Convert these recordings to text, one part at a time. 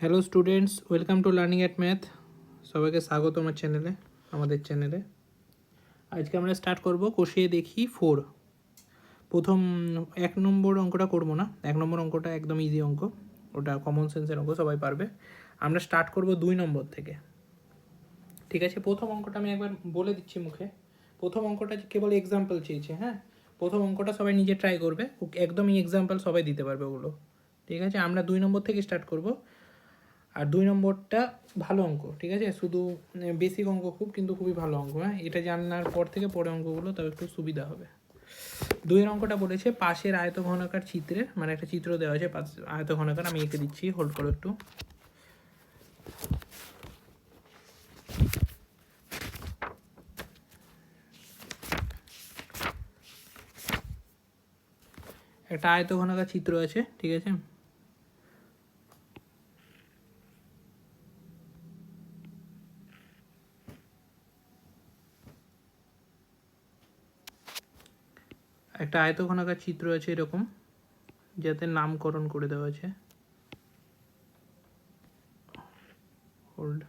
Hello students, welcome to learning at math. সবাইকে স্বাগত আমার চ্যানেলে, আমাদের চ্যানেলে। আজকে আমরা স্টার্ট করব কষিয়ে দেখি 4। প্রথম 1 নম্বর অঙ্কটা করব না, 1 নম্বর অঙ্কটা একদম ইজি অঙ্ক, ওটা কমন সেন্সের অঙ্ক, সবাই পারবে। আমরা স্টার্ট করব 2 নম্বর থেকে, ঠিক আছে? প্রথম অঙ্কটা আমি একবার বলে দিচ্ছি মুখে। প্রথম অঙ্কটা কেবল এক্সাম্পল চেয়েছে, হ্যাঁ? প্রথম অঙ্কটা সবাই নিজে ট্রাই করবে, একদমই এক্সাম্পল সবাই দিতে পারবে ওগুলো, ঠিক আছে? আমরা 2 নম্বর থেকে স্টার্ট করব। আর 2 নম্বরটা ভালো অঙ্ক, ঠিক আছে? শুধু বেসিক অঙ্ক খুব, কিন্তু খুবই ভালো অঙ্ক, হ্যাঁ? এটা জানার পর থেকে পরে অঙ্কগুলো তবে একটু সুবিধা হবে। 2-এর অঙ্কটা বলেছে পাশের আয়তঘনাকার চিত্রের, মানে একটা চিত্র দেওয়া আছে আয়তঘনাকার, আমি এঁকে দিচ্ছি, হোল্ড করো একটু। একটা আয়তঘনাকার চিত্র আছে, ঠিক আছে? একটা আয়তঘনাকার চিত্র আছে এরকম, যাতে নামকরণ করে দেওয়া আছে। হোল্ড।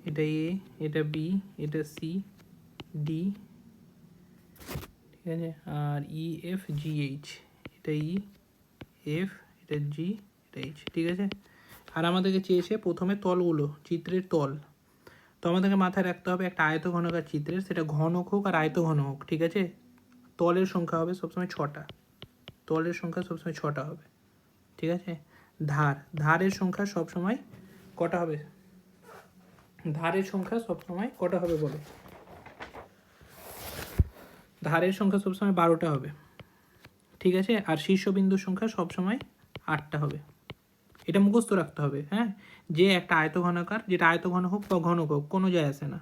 এটা এ, এটা বি, এটা সি, ডি, ঠিক আছে? আর ই, এফ, জি, এইচ। এটা ই, এফ, এটা জি, এটা এইচ, ঠিক আছে? আর আমাদেরকে চেয়েছে প্রথমে তলগুলো, চিত্রের তল। তো আমাদেরকে মাথায় রাখতে হবে একটা আয়তঘনকার চিত্রের, সেটা ঘনক হোক আর আয়তঘন হোক, ঠিক আছে? তলের সংখ্যা হবে সবসময় 6টা, তলের সংখ্যা সবসময় 6টা হবে, ঠিক আছে? ধারের সংখ্যা সবসময় কটা হবে? ধারের সংখ্যা সবসময় কটা হবে বলো? ধারের সংখ্যা সবসময় 12টা হবে, ঠিক আছে? আর শীর্ষবিন্দুর সংখ্যা সবসময় 8টা হবে। এটা মুখস্থ রাখতে হবে, হ্যাঁ? যে একটা আয়তঘনাকার, যেটা আয়তঘন হোক বা ঘনক হোক, কোনো যায় আসে না,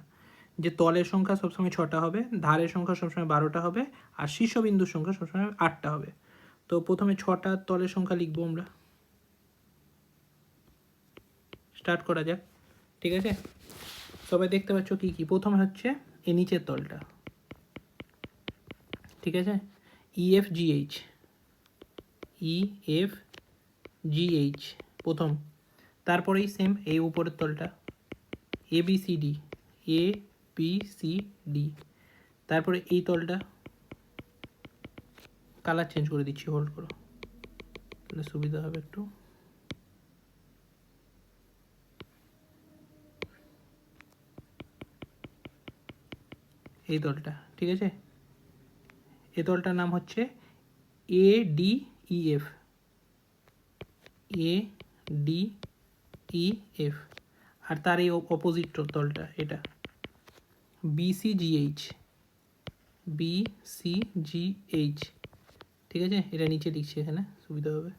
যে তলের সংখ্যা সবসময় 6টা হবে, ধারের সংখ্যা সবসময় 12টা হবে, আর শীর্ষবিন্দুর সংখ্যা সবসময় 8টা হবে। তো প্রথমে 6টা তলের সংখ্যা লিখবো আমরা। স্টার্ট করা যাক, ঠিক আছে? সবাই দেখতে পাচ্ছ কি কি? প্রথমে হচ্ছে এই নিচের তলটা, ঠিক আছে? ইএফ জিএইচ, ইএফ জিএইচ প্রথম। তারপরেই সেম এই উপরের তলটা এ বি সি ডি, এ বি সি ডি। তারপরে এই তলটা, কালার চেঞ্জ করে দিচ্ছি, হোল্ড করো, তাহলে সুবিধা হবে একটু। এই তলটা, ঠিক আছে? এই তলটার নাম হচ্ছে A D E F, A D E F. আর তার এই অপোজিট তলটা এটা বিসিজিএইচ, বিসিজিএইচ, ঠিক আছে? এটা নিচে লিখছি, এখানে সুবিধা হবে।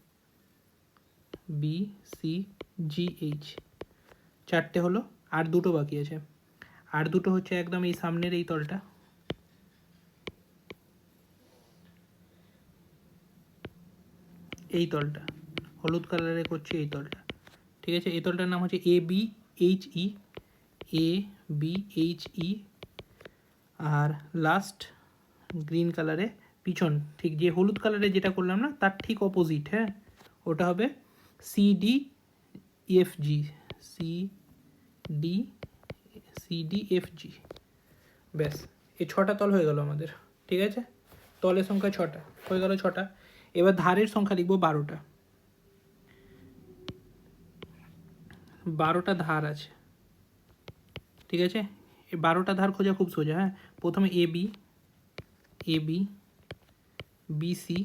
বিসিজিএইচ 4টে হলো, আর দুটো বাকি আছে। আর দুটো হচ্ছে একদম এই সামনের এই তলটা, এই তলটা হলুদ কালারে করছি, এই তলটা, ঠিক আছে? এই তলটার নাম হচ্ছে A B H E, A B H E. R last green কালারে পিছন, ঠিক যে হলুদ কালারে যেটা করলাম না, তার ঠিক অপোজিট, হ্যাঁ? ওটা হবে CD F G, CD F G. ব্যাস, এই 6টা তল হয়ে গেল আমাদের, ঠিক আছে? তলের সংখ্যা 6টা হয়ে গেল, 6টা। এবার ধারের সংখ্যা লিখবো 12টা, 12টা ধার আছে, ঠিক আছে? এই 12টা ধার খোঁজা খুব সোজা, হ্যাঁ? প্রথমে A B, A B, BC,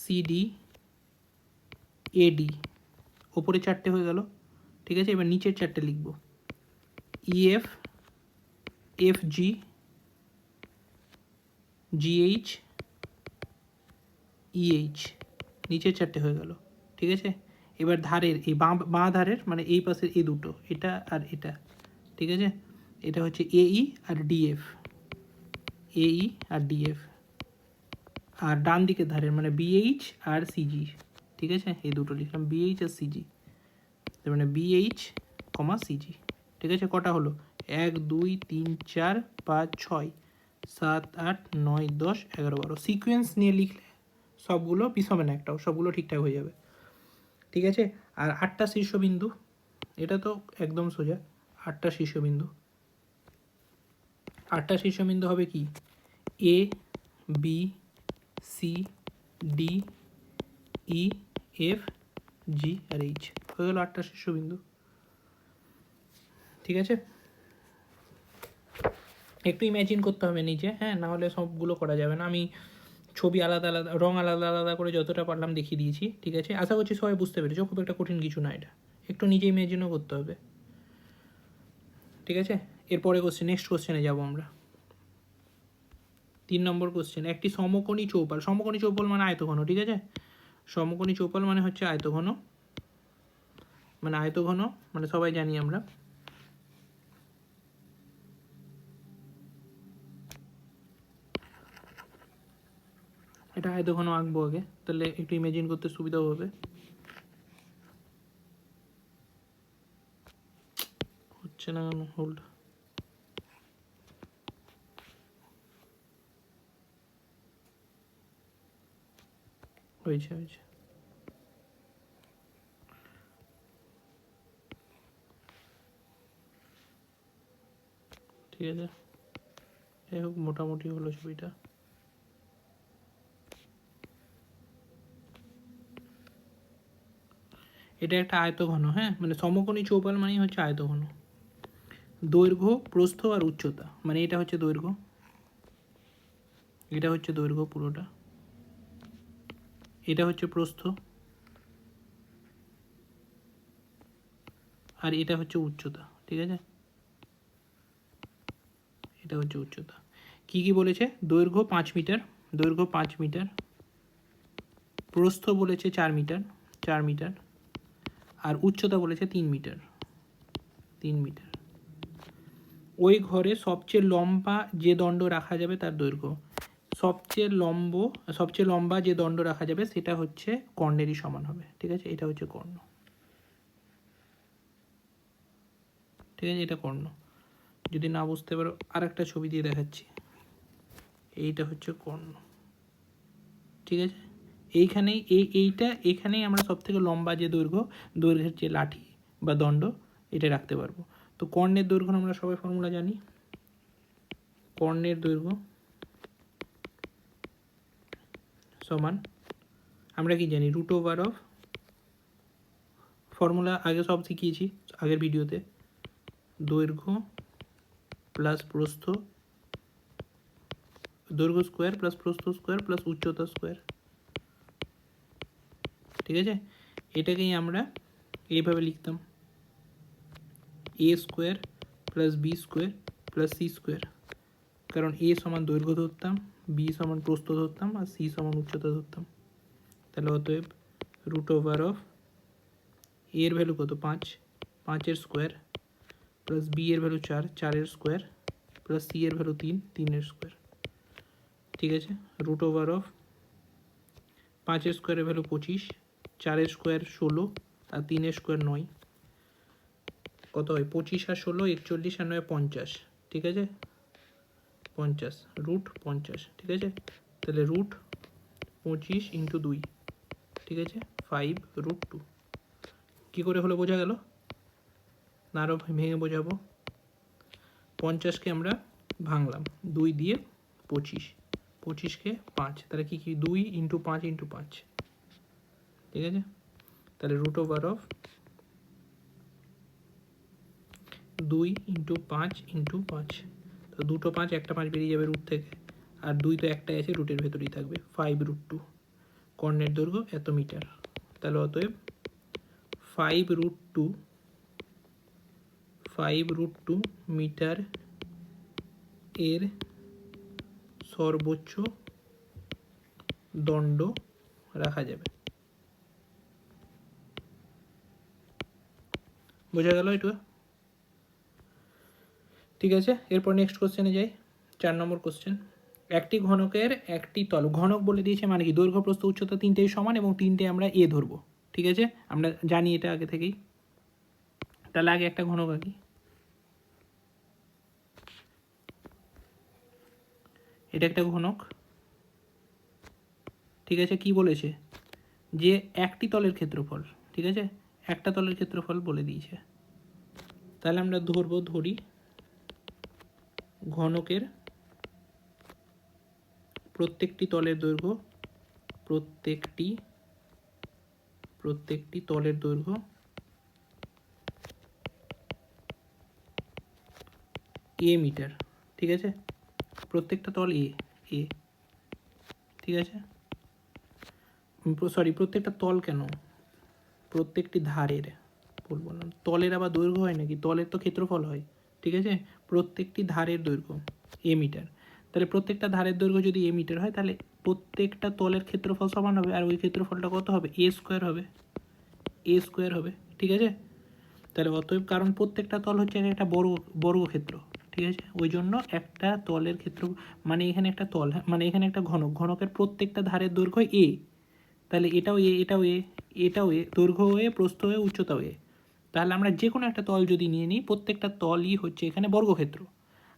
CD, এডি, ওপরে 4টে হয়ে গেল, ঠিক আছে? এবার নিচের 4টে লিখবো, EF, F G, GH, EH, নিচের 4টে হয়ে গেল, ঠিক আছে? এবার ধারের এই বাঁ ধারের, মানে এই পাশের এই দুটো, এটা আর এটা, ঠিক আছে? এটা হচ্ছে এই আর ডিএফ, এই আর ডিএফ। আর ডান দিকের ধারের মানে বিএইচ আর সিজি, ঠিক আছে? এই দুটো লিখলাম, বিএইচ আর সিজি, তার মানে বিএইচ কমা সিজি, ঠিক আছে? কটা হলো? 1 2 3 4 5 6 7 8 9 10 11 12। সিকোয়েন্স নিয়ে লিখলে সবগুলো পিস হবে না, একটাও, সবগুলো ঠিকঠাক হয়ে যাবে। ঠিক আছে। আর 8টা শীর্ষবিন্দু, এটা তো একদম সোজা। 8টা শীর্ষবিন্দু, 8টা শীর্ষবিন্দু হবে কি, A B C D E F G আর এইচ, হয়ে গেল 8টা শীর্ষবিন্দু। ঠিক আছে, একটু ইমাজিন করতে হবে নিজে, হ্যাঁ, না হলে সবগুলো করা যাবে না। আমি ছবি আলাদা আলাদা, রং আলাদা আলাদা করে যতটা পারলাম দেখিয়ে দিয়েছি। ঠিক আছে, আশা করছি সবাই বুঝতে পেরেছো, খুব একটা কঠিন কিছু না এটা, একটু নিজে ইমাজিনও করতে হবে। ঠিক আছে, এরপরে কোশ্চেন, নেক্সট কোশ্চেনে যাবো আমরা। 3 নম্বর কোশ্চেন, একটি সমকোণী চৌপাল, সমকোণী চৌপাল মানে আয়তঘন। ঠিক আছে, সমকোণী চৌপাল মানে হচ্ছে আয়তঘন, মানে আয়তঘন মানে সবাই জানি আমরা। এটা আয়তঘন আঁকবো আগে, তাহলে একটু ইমাজিন করতে সুবিধাও হবে। হচ্ছে না কেন, হোল্ড, হয়েছে হয়েছে। ঠিক আছে, যাই হোক মোটামুটি হলো ছবিটা। এটা একটা আয়তঘন, হ্যাঁ, মানে সমকোণী চৌপাল মানেই হচ্ছে আয়তঘন। দৈর্ঘ্য, প্রস্থ আর উচ্চতা, মানে এটা হচ্ছে দৈর্ঘ্য, এটা হচ্ছে দৈর্ঘ্য পুরোটা, এটা হচ্ছে প্রস্থ, আর এটা হচ্ছে উচ্চতা। ঠিক আছে, এটা হচ্ছে উচ্চতা। কি কি বলেছে, দৈর্ঘ্য 5 মিটার, দৈর্ঘ্য 5 মিটার, প্রস্থ বলেছে 4 মিটার, 4 মিটার, আর উচ্চতা বলেছে 3 মিটার, 3 মিটার। ওই ঘরে সবচেয়ে লম্বা যে দণ্ড রাখা যাবে তার দৈর্ঘ্য, সবচেয়ে লম্বা যে দণ্ড রাখা যাবে সেটা হচ্ছে কর্ণেরই সমান হবে। ঠিক আছে, এটা হচ্ছে কর্ণ। ঠিক আছে, এটা কর্ণ। যদি না বুঝতে পারো আর একটা ছবি দিয়ে দেখাচ্ছি, এইটা হচ্ছে কর্ণ। ঠিক আছে, এইখানেই এখানেই আমরা সব থেকে লম্বা যে দৈর্ঘ্যের যে লাঠি বা দণ্ড এটা রাখতে পারবো। তো কর্ণের দৈর্ঘ্য আমরা সবাই ফর্মুলা জানি, কর্ণের দৈর্ঘ্য সমান, আমরা কি জানি, √, ফর্মুলা আগে সব শিখিয়েছি আগের ভিডিওতে, দৈর্ঘ্য প্লাস প্রস্থ, দৈর্ঘ্য স্কোয়ার প্লাস প্রস্থ স্কোয়ার প্লাস উচ্চতা স্কোয়ার। ঠিক আছে, এটাকেই আমরা এইভাবে লিখতাম, A square plus B square plus C square, কারণ এ সমান দৈর্ঘ্য ধরতাম, বি সমান প্রস্থ ধরতাম, আর সি সমান উচ্চতা ধরতাম। তাহলে অতএব √, এর ভ্যালু কত, 5, 5-এর স্কোয়ার, প্লাস বি এর ভ্যালু 4, 4-এর স্কোয়ার, প্লাস সি এর ভ্যালু 3, 3-এর স্কোয়ার। ঠিক আছে, √, 5-এর স্কোয়ারের ভ্যালু 25, 4-এর স্কোয়ার 16, আর 3-এর স্কোয়ার 9, কত হয়, 25 আর 16, 41, আর 9, 50। ঠিক আছে, 50, √50। ঠিক আছে, তাহলে √25 × 2, ঠিক আছে, 5√2। কী করে হলো বোঝা গেল না, আরও ভেঙে বোঝাবো। 50কে আমরা ভাঙলাম 2 দিয়ে, 25, 25কে 5, তাহলে কি 2 × 5 × 5। ঠিক আছে, তাহলে √, 2 × 5 × 5, তো 2টো 5, একটা 5 বেরিয়ে যাবে রুট থেকে, আর 2 তো একটাই আছে, রুটের ভেতরেই থাকবে, 5√2। কর্ণের দৈর্ঘ্য এত মিটার, তাহলে অতএব 5√2 মিটার এর সর্বোচ্চ দণ্ড রাখা যাবে। বোঝা গেল এটা? ঠিক আছে, এরপর নেক্সট কোশ্চেনে যাই। 4 নম্বর কোশ্চেন, একটি ঘনকের একটি তল, ঘনক বলে দিয়েছে মানে কি, দৈর্ঘ্য প্রস্থ উচ্চতা তিনটেই সমান এবং তিনটে আমরা এ ধরবো। ঠিক আছে, আমরা জানি এটা আগে থেকেই। তাহলে আগে একটা ঘনক আঁকি, এটা একটা ঘনক, ঠিক আছে, কি বলেছে যে একটি তলের ক্ষেত্রফল, ঠিক আছে, একটা তলের ক্ষেত্রফল বলে দিয়েছে। তাহলে আমরা ধরি ঘনকের প্রত্যেকটি তলের দৈর্ঘ্য, প্রত্যেকটি তলের দৈর্ঘ্য এ মিটার, ঠিক আছে, প্রত্যেকটা তল এ, ঠিক আছে, সরি প্রত্যেকটা তল কেন, প্রত্যেকটি ধারের বলবো না, তলের আবার দৈর্ঘ্য হয় নাকি, তলের তো ক্ষেত্রফল হয়, ঠিক আছে, প্রত্যেকটি ধারের দৈর্ঘ্য এ মিটার। তাহলে প্রত্যেকটা ধারের দৈর্ঘ্য যদি এ মিটার হয় তাহলে প্রত্যেকটা তলের ক্ষেত্রফল সমান হবে, আর ওই ক্ষেত্রফলটা কত হবে, এ স্কোয়ার হবে, ঠিক আছে। তাহলে অতএব, কারণ প্রত্যেকটা তল হচ্ছে একটা বর্গক্ষেত্র, ঠিক আছে, ওই জন্য একটা তলের ক্ষেত্র মানে এখানে একটা তল, মানে এখানে একটা ঘনকের প্রত্যেকটা ধারের দৈর্ঘ্য এ, তাহলে এটাও এ, দৈর্ঘ্য এ, প্রস্থ এ, উচ্চতাও এ। তাহলে আমরা যে কোনো একটা তল যদি নিয়ে নিই, প্রত্যেকটা তলই হচ্ছে এখানে বর্গক্ষেত্র,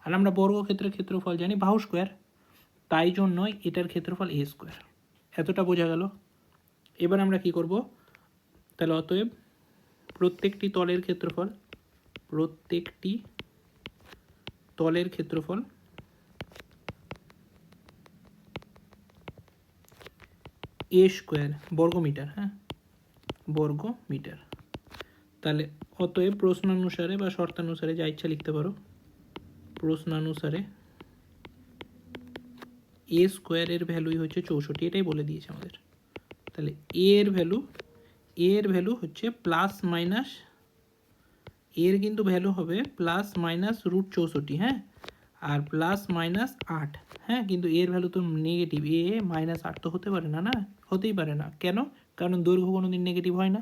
আর আমরা বর্গক্ষেত্রের ক্ষেত্রফল জানি বাহু স্কোয়ার, তাই জন্যই এটার ক্ষেত্রফল এ স্কোয়ার। এতটা বোঝা গেল। এবার আমরা কি করব, তাহলে অতএব প্রত্যেকটি তলের ক্ষেত্রফল এ স্কোয়ার বর্গমিটার, হ্যাঁ, বর্গমিটার। তাহলে অতএব প্রশ্নানুসারে বা শর্তানুসারে যা ইচ্ছা লিখতে পারো, প্রশ্নানুসারে এ স্কোয়ারের ভ্যালুই হচ্ছে 64, এটাই বলে দিয়েছে আমাদের। তাহলে এর ভ্যালু হচ্ছে প্লাস মাইনাস, এর কিন্তু ভ্যালু হবে প্লাস মাইনাস √64, হ্যাঁ, আর প্লাস মাইনাস 8, হ্যাঁ, কিন্তু এর ভ্যালু তো নেগেটিভ, -8 তো হতে পারে না, হতেই পারে না, কেন, কারণ দৈর্ঘ্য কোনো দিন নেগেটিভ হয় না।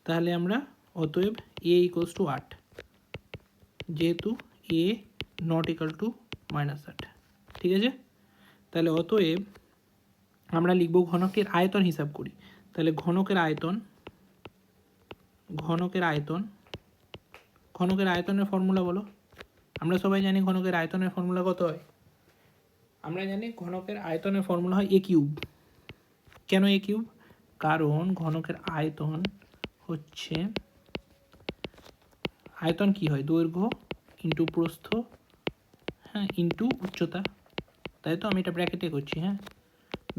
তাহলে আমরা অতএব a = 8, যেহেতু a ≠ -8, ঠিক আছে। তাহলে অতএব আমরা লিখব ঘনকের আয়তন হিসাব করি। তাহলে ঘনকের আয়তনের ফর্মুলা বলো। আমরা সবাই জানি ঘনকের আয়তনের ফর্মুলা কত হয়, আমরা জানি ঘনকের আয়তনের ফর্মুলা হয় a কিউব। কেন a কিউব, কারণ ঘনকের আয়তন হচ্ছে, আয়তন কি হয়, দৈর্ঘ্য ইন্টু প্রস্থ, হ্যাঁ, ইন্টু উচ্চতা, তাই তো, আমি এটা ব্র্যাকেটে করছি, হ্যাঁ,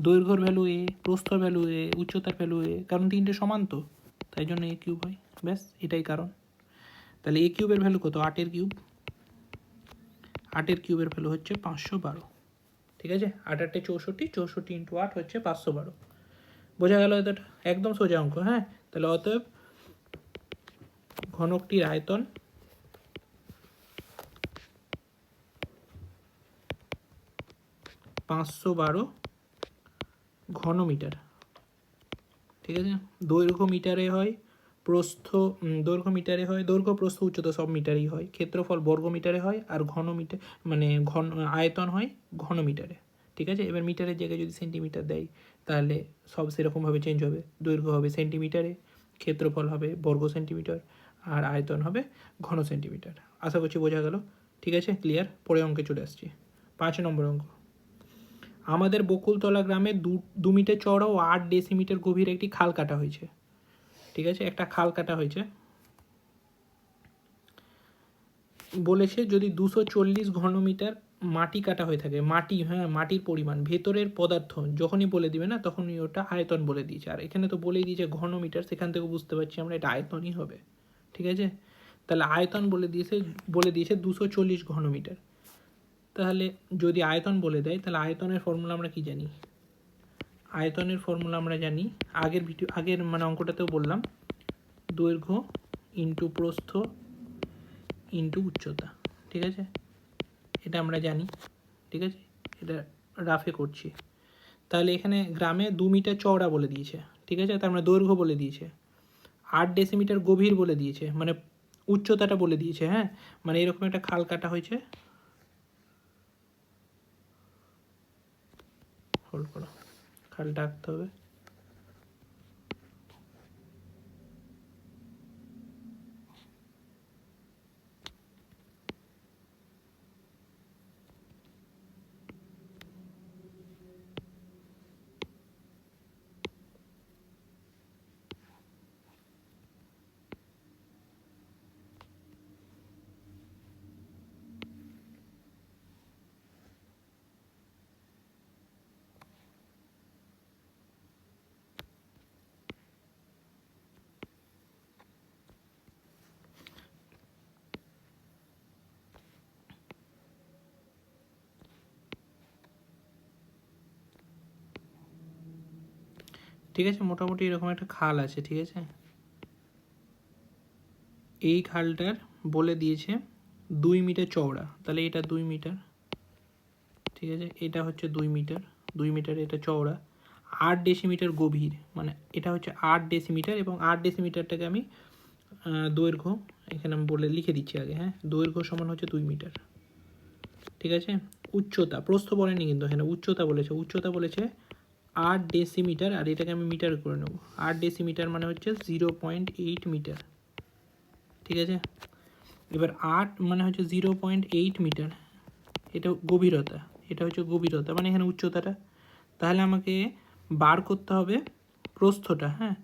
দৈর্ঘ্যর ভ্যালু এ, প্রস্থর ভ্যালু এ, উচ্চতার ভ্যালু এ, কারণ তিনটে সমান তো, তাই জন্য এ কিউব হয়, ব্যাস এটাই কারণ। তাহলে এ কিউবের ভ্যালু কত, 8 কিউব, 8 কিউবের ভ্যালু হচ্ছে 512, ঠিক আছে, 8 8 64, 64 × 8 হচ্ছে 512। বোঝা গেল এতটা, একদম সোজা অঙ্ক, হ্যাঁ। তাহলে অতএব ঘনকটির আয়তন 512 ঘনমিটার, ঠিক আছে। দৈর্ঘ্য মিটারে হয়, দৈর্ঘ্য প্রস্থ উচ্চতা সব মিটারেই হয়, ক্ষেত্রফল বর্গ মিটারে হয়, আর আয়তন হয় ঘনমিটারে, ঠিক আছে। এবার মিটারের জায়গায় যদি সেন্টিমিটার দেয় তাহলে সব সেরকমভাবে চেঞ্জ হবে, দৈর্ঘ্য হবে সেন্টিমিটারে, ক্ষেত্রফল হবে বর্গ সেন্টিমিটার, আর আয়তন হবে ঘন সেন্টিমিটার। আশা করছি বোঝা গেল, ঠিক আছে, ক্লিয়ার। পরে অঙ্কে চলে আসছি, 5 নম্বর অঙ্ক। আমাদের বকুলতলা গ্রামে 2 মিটার চওড়া ও 8 ডেসিমিটার গভীর একটি খাল কাটা হয়েছে, ঠিক আছে, একটা খাল কাটা হয়েছে। বলেছে যদি 240 ঘনমিটার মাটি কাটা হয়ে থাকে, মাটির পরিমাণ, ভেতরের পদার্থ যখনই বলে দিবে না তখনই ওটা আয়তন বলে দিয়েছে, আর এখানে তো বলেই দিয়েছে ঘনমিটার, সেখান থেকে বুঝতে পারছি আমরা এটা আয়তনই হবে, ঠিক আছে। তাহলে আয়তন বলে দিয়েছে 240 ঘনমিটার। তাহলে যদি আয়তন বলে দেয় তাহলে আয়তনের ফর্মুলা আমরা কি জানি, আমরা জানি আগের মানে অঙ্কটাতেও বললাম, দৈর্ঘ্য ইন্টু প্রস্থ ইন্টু উচ্চতা, ঠিক আছে, এটা আমরা জানি, ঠিক আছে, এটা রাফে করছি। তাহলে এখানে গ্রামে 2 মিটার চওড়া বলে দিয়েছে, ঠিক আছে, তার মানে দৈর্ঘ্য বলে দিয়েছে, 8 ডেসিমিটার গভীর বলে দিয়েছে, মানে উচ্চতাটা বলে দিয়েছে, হ্যাঁ, মানে এরকম একটা খাল কাটা হয়েছে, হোল্ড করো, খালটা আঁকতে হবে। ঠিক আছে, মোটামুটি এরকম একটা খাল আছে, ঠিক আছে। এই খালটার বলে দিয়েছে 2 মিটার চওড়া, তাহলে এটা 2 মিটার, ঠিক আছে। এটা হচ্ছে 2 মিটার, 2 মিটার এটা চওড়া, 8 ডেসিমিটার গভীর, মানে এটা হচ্ছে 8 ডেসিমিটার, এবং 8 ডেসিমিটারটাকে আমি দৈর্ঘ্য এখানে আমি বলে লিখে দিচ্ছি আগে, হ্যাঁ। দৈর্ঘ্য সমান হচ্ছে 2 মিটার, ঠিক আছে। উচ্চতা, প্রস্থ বলেনি কিন্তু এখানে, উচ্চতা বলেছে। উচ্চতা বলেছে 8 ডেসিমিটার, আর এটাকে আমি মিটার করে নেব। 8 ডেসিমিটার মানে হচ্ছে 0.8 মিটার, ঠিক আছে। এবার 8 মানে হচ্ছে 0.8 মিটার, এটা গভীরতা, এটা হচ্ছে গভীরতা, মানে এখানে উচ্চতাটা। তাহলে আমাকে বার করতে হবে প্রস্থটা, হ্যাঁ।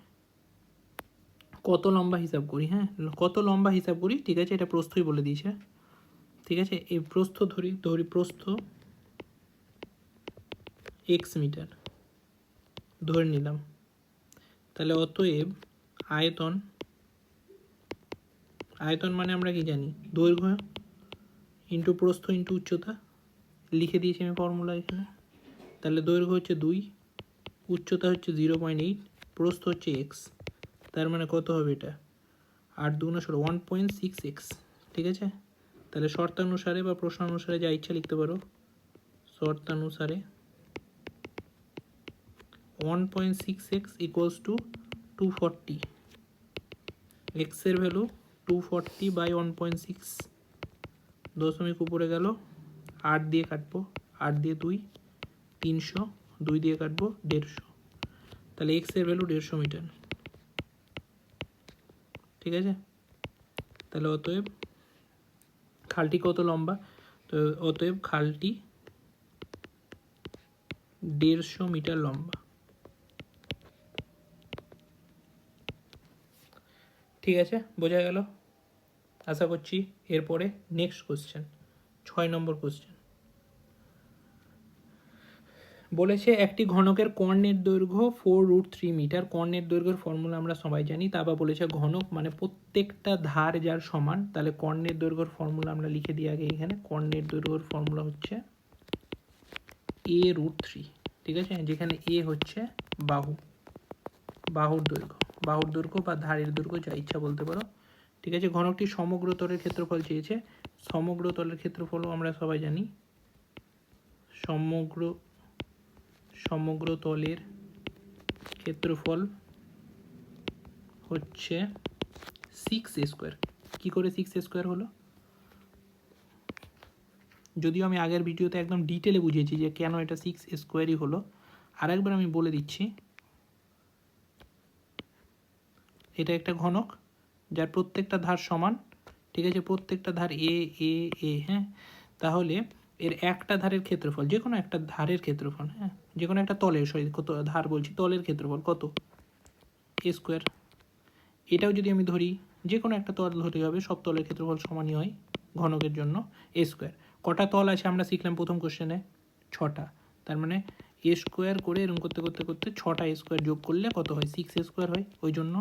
কত লম্বা হিসাব করি, হ্যাঁ, কত লম্বা হিসাব করি, ঠিক আছে। এটা প্রস্থই বলে দিয়েছে, ঠিক আছে। এই প্রস্থ ধরি প্রস্থ x মিটার ধরে নিলাম। তাহলে অতএব আয়তন, আয়তন মানে আমরা কি জানি, দৈর্ঘ্য ইন্টু প্রস্থ ইন্টু উচ্চতা, লিখে দিয়েছি আমি ফর্মুলা এখানে। তাহলে দৈর্ঘ্য হচ্ছে 2, উচ্চতা হচ্ছে 0.8, প্রস্থ হচ্ছে এক্স, তার মানে কত হবে এটা, 8 2 16, 1.6x, ঠিক আছে। তাহলে শর্তানুসারে বা প্রশ্নানুসারে যা ইচ্ছা লিখতে পারো, শর্তানুসারে 1.6x ইকুয়ালস টু 240, এক্সের ভ্যালু 240 বাই 1.6, দশমিক উপরে গেল, 8 দিয়ে কাটবো, 8 দিয়ে 2 300, 2 দিয়ে কাটবো 150, তাহলে এক্সের ভ্যালু 150 মিটার, ঠিক আছে। তাহলে অতএব খালটি কত লম্বা, তো অতএব খালটি 150 মিটার লম্বা, ঠিক আছে, বোঝা গেল আশা করছি। এরপরে নেক্সট কোশ্চেন, 6 নম্বর কোশ্চেন বলেছে একটি ঘনকের কর্ণের দৈর্ঘ্য 4√3 মিটার। কর্ণের দৈর্ঘ্যের ফর্মুলা আমরা সবাই জানি, তারপর বলেছে ঘনক মানে প্রত্যেকটা ধার যার সমান। তাহলে কর্ণের দৈর্ঘ্যের ফর্মুলা আমরা লিখে দিই আগে এখানে। কর্ণের দৈর্ঘ্যের ফর্মুলা হচ্ছে a√3, ঠিক আছে, যেখানে এ হচ্ছে বাহু, বাহুর দৈর্ঘ্য, বাহুর দৈর্ঘ্য বা ধারের দৈর্ঘ্য যা ইচ্ছা বলতে পারো, ঠিক আছে। ঘনকটি সমগ্র তলের ক্ষেত্রফল চেয়েছে। সমগ্র তলের ক্ষেত্রফলও আমরা সবাই জানি, সমগ্র তলের ক্ষেত্রফল হচ্ছে 6a²। কী করে 6a² হলো, যদিও আমি আগের ভিডিওতে একদম ডিটেলে বুঝিয়েছি যে কেন এটা 6a² হলো, আরেকবার আমি বলে দিচ্ছি। এটা একটা ঘনক যার প্রত্যেকটা ধার সমান, ঠিক আছে, প্রত্যেকটা ধার এ এ এ, হ্যাঁ। তাহলে এর একটা ধারের ক্ষেত্রফল, যে কোনো একটা ধারের ক্ষেত্রফল, হ্যাঁ, যে কোনো একটা তলের, সরি কত ধার বলছি, তলের ক্ষেত্রফল কত, a²। এটাও যদি আমি ধরি, যে কোনো একটা তল ধরতে হবে, সব তলের ক্ষেত্রফল সমানই হয় ঘনকের জন্য, a²। কটা তল আছে আমরা শিখলাম প্রথম কোশ্চেনে, 6টা। তার মানে a² করে এরকম করতে করতে করতে 6টা a² যোগ করলে কত হয়, 6a² হয়। ওই জন্য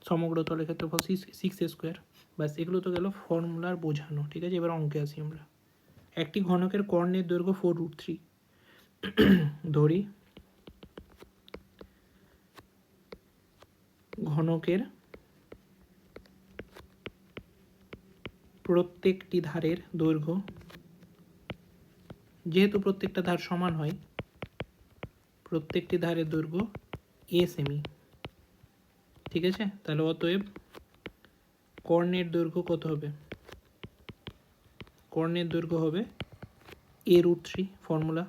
সমগ্র তলের ক্ষেত্রফল 6a²। ব্যাস, এগুলো তো গেল ফর্মুলার বোঝানো, ঠিক আছে। এবার অঙ্কে আসি আমরা। একটি ঘনকের কর্ণের দৈর্ঘ্য 4√3 ধরি, ঘনকের প্রত্যেকটি ধারের দৈর্ঘ্য, যেহেতু প্রত্যেকটা ধার সমান হয়, প্রত্যেকটি ধারের দৈর্ঘ্য a সেমি, ঠিক আছে। তাহলে অতএব কর্ণের দৈর্ঘ্য কত হবে, কর্ণের দৈর্ঘ্য হবে a√3 ফর্মুলা,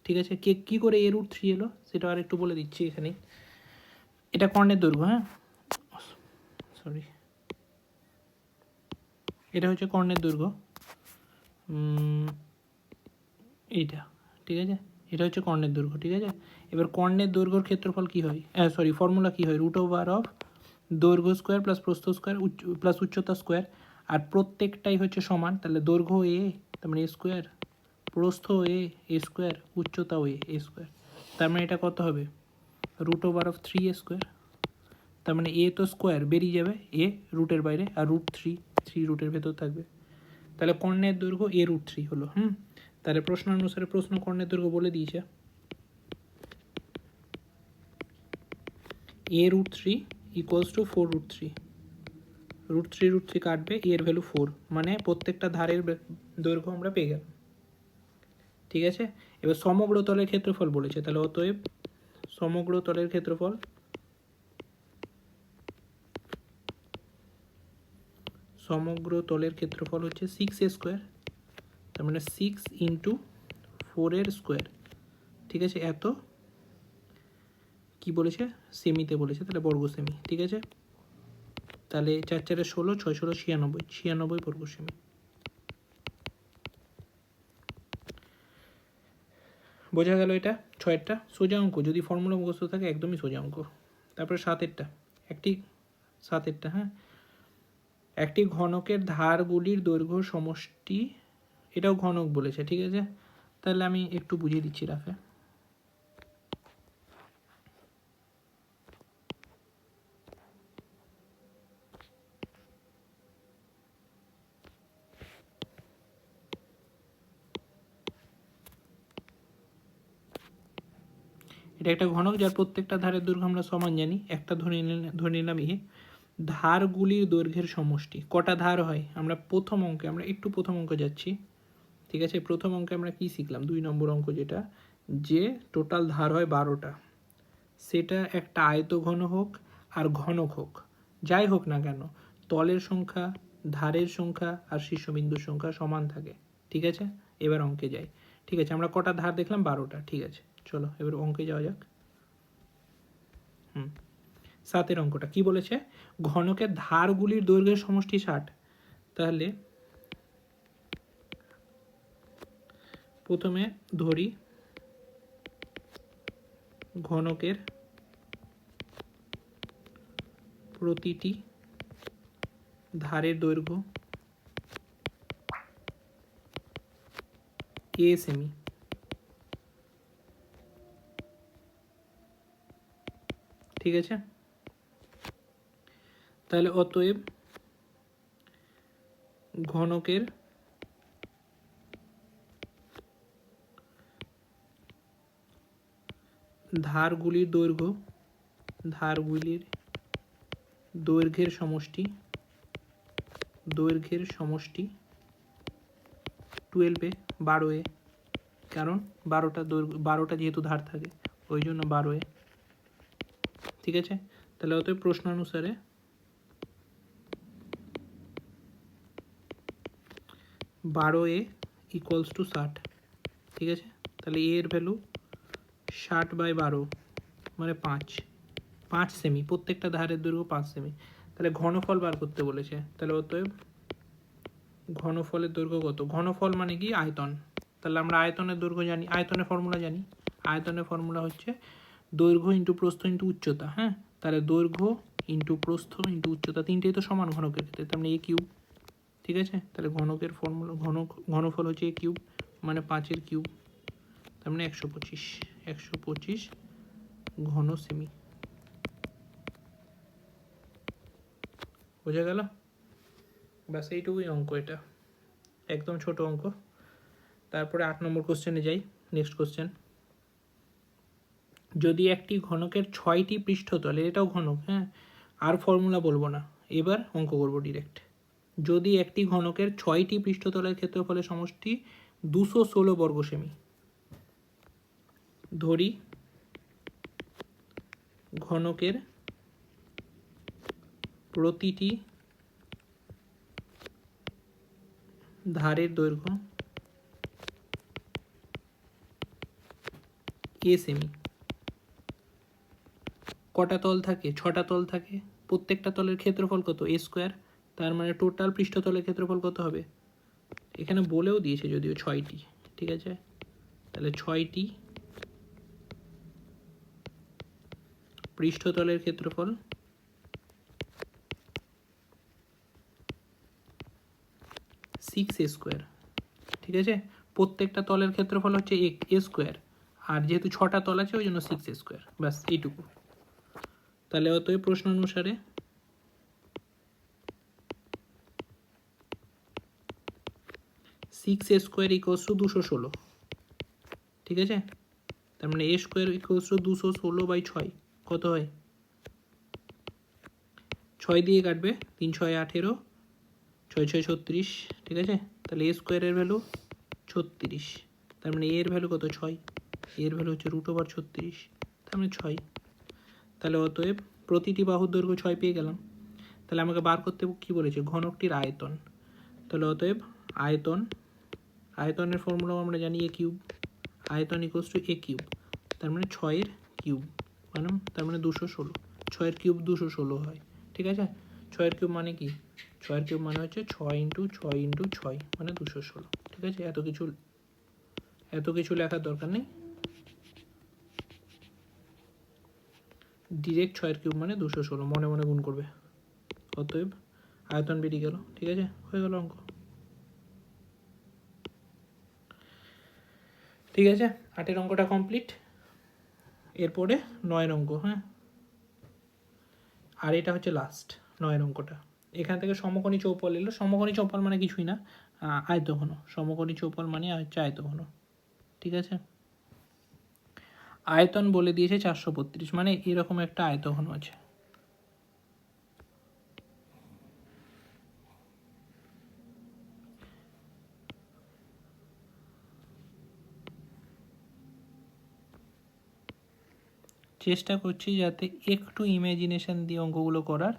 ঠিক আছে। কী করে a√3 এলো সেটা আর একটু বলে দিচ্ছি এখানে। এটা কর্ণের দৈর্ঘ্য, হ্যাঁ, সরি, এটা হচ্ছে কর্ণের দৈর্ঘ্য, এইটা, ঠিক আছে, এটা হচ্ছে কর্ণের দৈর্ঘ্য, ঠিক আছে। এবার কর্ণের দৈর্ঘ্যর ক্ষেত্রফল কী হয়, সরি ফর্মুলা কী হয়, √/, দৈর্ঘ্য স্কোয়ার প্লাস প্রস্থ স্কোয়ার প্লাস উচ্চতা স্কোয়ার, আর প্রত্যেকটাই হচ্ছে সমান। তাহলে দৈর্ঘ্য এ, তার মানে a², প্রস্থ a², উচ্চতাও a²। তার মানে এটা কত হবে, √3a²। তার মানে এ তো স্কোয়ার বেরিয়ে যাবে, এ রুটের বাইরে, আর √3 রুটের ভেতর থাকবে। তাহলে কর্ণের দৈর্ঘ্য a√3 হলো। তাহলে প্রশ্ন অনুসারে প্রশ্ন কর্ণের দৈর্ঘ্য বলে দিয়েছে। এ রুট থ্রি ইকুয়ালস টু 4√3, √3 কাটবে, এর ভ্যালু 4, মানে প্রত্যেকটা ধারের দৈর্ঘ্য আমরা পেয়ে গেলাম। ঠিক আছে, এবার সমগ্র তলের ক্ষেত্রফল বলেছে, তাহলে অতএব সমগ্র তলের ক্ষেত্রফল হচ্ছে 6a², তার মানে 6 ইন্টু 4 ঠিক আছে, এত কি বলেছে, সেমিতে বলেছে, তাহলে বর্গ সেমি। ঠিক আছে, তাহলে 4 4 16, 6 16 96 বর্গ সেমি। বোঝা গেল এটা 6-এরটা সোজা অঙ্ক, যদি ফর্মুলা মুখস্থ থাকে একদমই সোজা অঙ্ক। তারপরে 7-এরটা, হ্যাঁ, একটি ঘনকের ধারগুলির দৈর্ঘ্য সমষ্টি, এটাও ঘনক বলেছে। ঠিক আছে, তাহলে আমি একটু বুঝিয়ে দিচ্ছি রাফে। এটা একটা ঘনক যার প্রত্যেকটা ধারের দৈর্ঘ্য আমরা সমান জানি, একটা ধরে নিলাম এ। ধারগুলির দৈর্ঘ্যের সমষ্টি, কটা ধার হয়, আমরা প্রথম অঙ্কে যাচ্ছি। ঠিক আছে, প্রথম অঙ্কে আমরা কি শিখলাম, 2 নম্বর অঙ্ক যেটা, যে টোটাল ধার হয় 12টা, সেটা একটা আয়তঘন হোক আর ঘনক হোক, যাই হোক না কেন, তলের সংখ্যা, ধারের সংখ্যা আর শীর্ষবিন্দুর সংখ্যা সমান থাকে। ঠিক আছে, এবার অঙ্কে যাই। ঠিক আছে, আমরা কটা ধার দেখলাম, 12টা। ঠিক আছে, চলো এবার অঙ্কে যাওয়া যাক। 7-এর অঙ্কটা কি বলেছে, ঘনকের ধারগুলির দৈর্ঘ্যের সমষ্টি 60। তাহলে প্রথমে ধরি ঘনকের প্রতিটি ধারের দৈর্ঘ্য a সেমি। ঠিক আছে, তাহলে অতএব ঘনকের ধারগুলির দৈর্ঘ্যের সমষ্টি 12a, 12a, কারণ 12টা যেহেতু ধার থাকে ওই জন্য 12a। ঠিক আছে, তাহলে অতএব প্রশ্ন অনুসারে 12a ইকুয়ালস টু 60। ঠিক আছে, তাহলে a এর ভ্যালু 60/12 মানে 5 সেমি, প্রত্যেকটা ধারের দৈর্ঘ্য 5 সেমি। তাহলে ঘনফল বার করতে বলেছে, তাহলে অতএব ঘনফলের দৈর্ঘ্য কত, ঘনফল মানে কি, আয়তন। তাহলে আমরা আয়তনের দৈর্ঘ্য জানি, আয়তনের ফর্মুলা হচ্ছে দৈর্ঘ্য ইন্টু প্রস্থ ইন্টু উচ্চতা। হ্যাঁ, তাহলে দৈর্ঘ্য ইন্টু প্রস্থ ইন্টু উচ্চতা, তিনটেই তো সমান ঘনকের ক্ষেত্রে, তার মানে a কিউব। ঠিক আছে, তাহলে ঘনকের ফর্মুলা, ঘনফল হচ্ছে a কিউব, মানে 5-এর কিউব, তার মানে 125 ঘন সেমি। বোঝা গেল, ব্যাস এইটুকুই অঙ্ক, এটা একদম ছোট অঙ্ক। তারপরে 8 নম্বর কোশ্চেনে যাই। নেক্সট কোশ্চেন, যদি একটি ঘনকের 6টি পৃষ্ঠতলে, এটাও ঘনক, হ্যাঁ, আর ফর্মুলা বলবো না, এবার অঙ্ক করবো ডিরেক্ট। যদি একটি ঘনকের 6টি পৃষ্ঠতলের ক্ষেত্রফলের সমষ্টি 216 বর্গ সেমি, ধরি ঘনকের প্রতিটি ধারের দৈর্ঘ্য a সেমি। কটা তল থাকে, 6টা তল থাকে, প্রত্যেকটা তলের ক্ষেত্রফল কত, a², তার মানে টোটাল পৃষ্ঠতলের ক্ষেত্রফল কত হবে, এখানে বলেও দিয়েছে যদিও 6টি। ঠিক আছে, তাহলে 6টি পৃষ্ঠতলের ক্ষেত্রফল 6a²। ঠিক আছে, প্রত্যেকটা তলের ক্ষেত্রফল হচ্ছে a², আর যেহেতু 6টা তল আছে ওই জন্য 6a², ব্যাস এইটুকু। তাহলে অতএব প্রশ্ন অনুসারে 6a² ইকুয়ালস টু 216। ঠিক আছে, তার মানে a² ইকুয়ালস টু 216/6 কত হয়, ছয় দিয়ে কাটবে, 3 × 6 = 18, 6 × 6 = 36, ঠিক আছে। তাহলে এ স্কোয়ারের ভ্যালু 36, তার মানে এর ভ্যালু কত? 6, এর ভ্যালু হচ্ছে √36, তার মানে 6। তাহলে অতএব প্রতিটি বাহুর দৈর্ঘ্য 6 পেয়ে গেলাম। তাহলে আমাকে বার করতে কী বলেছে? ঘনকটির আয়তন। তাহলে অতএব আয়তনের ফর্মুলাও আমরা জানি a কিউব, আয়তন = a কিউব, তার মানে 6-এর কিউব, মানে তার মানে 216, 6-এর কিউব 216 হয়, ঠিক আছে। 6-এর কিউব মানে কি? 6-এর কিউব মানে হচ্ছে 6 × 6 × 6 মানে 216, ঠিক আছে। এত কিছু লেখার দরকার নেই, ডিরেক্ট 6-এর কিউব মানে 216 মনে মনে গুণ করবে। অতএব আয়তন বেরিয়ে গেল, ঠিক আছে, হয়ে গেল অঙ্ক, ঠিক আছে। 8-এর অঙ্কটা কমপ্লিট। এরপরে 9-এর অঙ্ক, হ্যাঁ, আর এটা হচ্ছে লাস্ট 9-এর অঙ্কটা। এখান থেকে সমকোণী চৌপল এলো। সমকোণী চৌপল মানে কিছুই না, আয়তঘন। সমকোণী চৌপল মানে হচ্ছে আয়তঘন, ঠিক আছে। আয়তন বলে দিয়েছে 432, মানে এরকম একটা আয়তঘন আছে। চেষ্টা করছি যাতে একটু ইমাজিনেশন দিয়ে অঙ্কগুলো করার,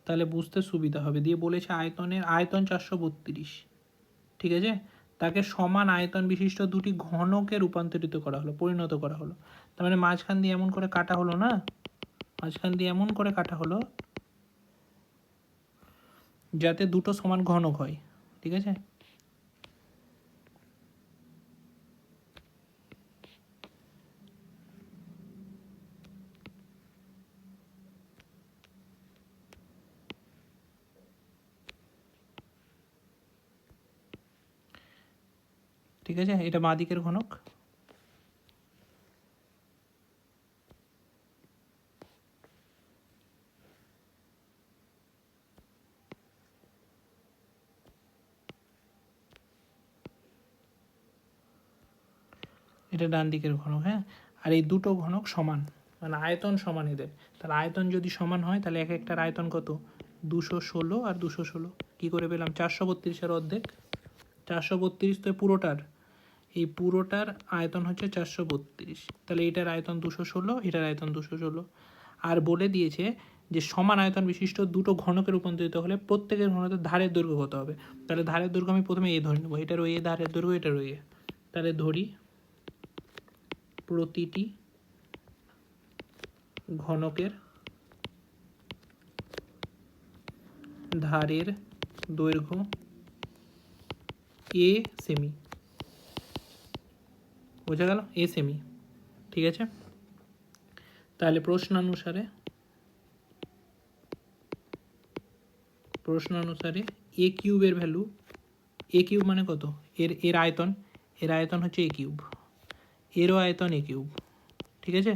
তাহলে বুঝতে সুবিধা হবে। দিয়ে বলেছে আয়তন 432, ঠিক আছে। তাকে সমান আয়তন বিশিষ্ট দুটি ঘনকে রূপান্তরিত করা হলো, পরিণত করা হলো। তার মানে মাঝখান দিয়ে এমন করে কাটা হলো না, মাঝখান দিয়ে এমন করে কাটা হলো যাতে দুটো সমান ঘনক হয়, ঠিক আছে। ঠিক আছে, এটা বাঁ দিকের ঘনক। এটা ডান দিকের ঘনক, হ্যাঁ। আর এই দুটো ঘনক সমান, মানে আয়তন সমান এদের। তাহলে আয়তন যদি সমান হয় তাহলে এক একটার আয়তন কত? 216 আর 216। কী করে পেলাম? 432-এর অর্ধেক, 432 তো পুরোটার, এই পুরোটার আয়তন হচ্ছে 432। তাহলে এটার আয়তন 216, এটার আয়তন 216। আর বলে দিয়েছে যে সমান আয়তন বিশিষ্ট দুটো ঘনকে রূপান্তরিত হলে প্রত্যেকের ঘনকের ধারের দৈর্ঘ্য কত হবে। তাহলে ধারের দৈর্ঘ্য আমি প্রথমে এ ধরে নেবো, এটার ওই ধারের দৈর্ঘ্য, এটার ওই। তাহলে ধরি প্রতিটি ঘনকের ধারের দৈর্ঘ্য a সেমি, বোঝা গেল? a সেমি, ঠিক আছে। তাহলে প্রশ্নানুসারে a কিউবের ভ্যালু, a কিউব মানে কত? এর আয়তন হচ্ছে a কিউব, এরও আয়তন a কিউব, ঠিক আছে।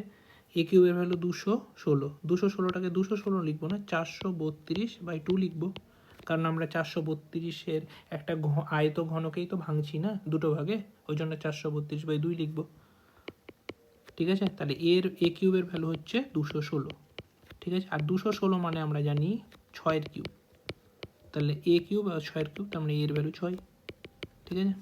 a কিউবের ভ্যালু 216, 216টাকে 216 লিখবো না, 432/2 লিখবো, কারণ আমরা 432-এর একটা আয়ত ঘনকেই তো ভাঙছি না দুটো ভাগে, ওই জন্য 432/2 লিখবো, ঠিক আছে। তাহলে এর a কিউবের ভ্যালু হচ্ছে 216, ঠিক আছে। আর 216 মানে আমরা জানি 6-এর কিউব, তাহলে a কিউব আর 6-এর কিউব, তার মানে এর ভ্যালু 6, ঠিক আছে।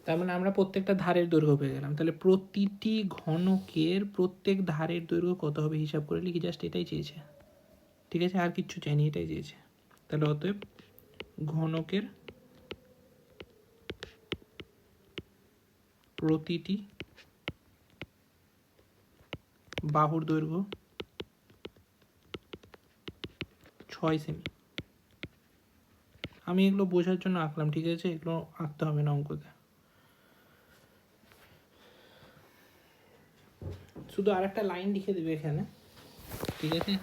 তার মানে আমরা প্রত্যেকটা ধারের দৈর্ঘ্য পেয়ে গেলাম। তাহলে প্রতিটি ঘনকের প্রত্যেক ধারের দৈর্ঘ্য কত হবে হিসাব করে লিখি, জাস্ট এটাই চেয়েছে, ঠিক আছে, আর কিচ্ছু চাইনি, এটাই চেয়েছে। তাহলে অতএব ঘনকের প্রতিটি বাহুর দৈর্ঘ্য 6 সেমি। আমি এগুলো বোঝার জন্য আঁকলাম, ঠিক আছে, এগুলো আঁকতে হবে না অঙ্কতে। শুধু আর একটা লাইন লিখে দেবে এখানে, ঠিক আছে,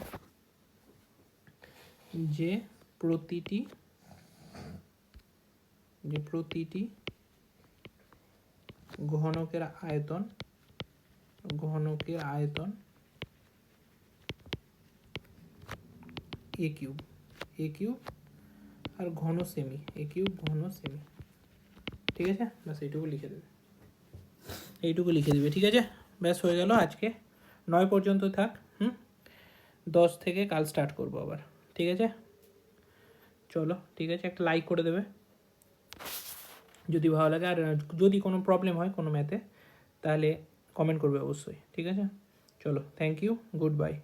যে প্রতিটি ঘনকের আয়তন a কিউব আর ঘন সেমি, a কিউব ঘন সেমি, ঠিক আছে। ব্যাস এইটুকু লিখে দেবে, ঠিক আছে। ব্যাস হয়ে গেল, আজকে 9 পর্যন্ত থাক। 10 থেকে কাল স্টার্ট করব আবার, ঠিক আছে? চলো ঠিক আছে, একটা লাইক করে দেবে যদি ভালো লাগে, আর যদি কোনো প্রবলেম হয় কোনো ম্যাথে তাহলে কমেন্ট করবে অবশ্যই, ঠিক আছে? চলো, থ্যাংক ইউ, গুড বাই।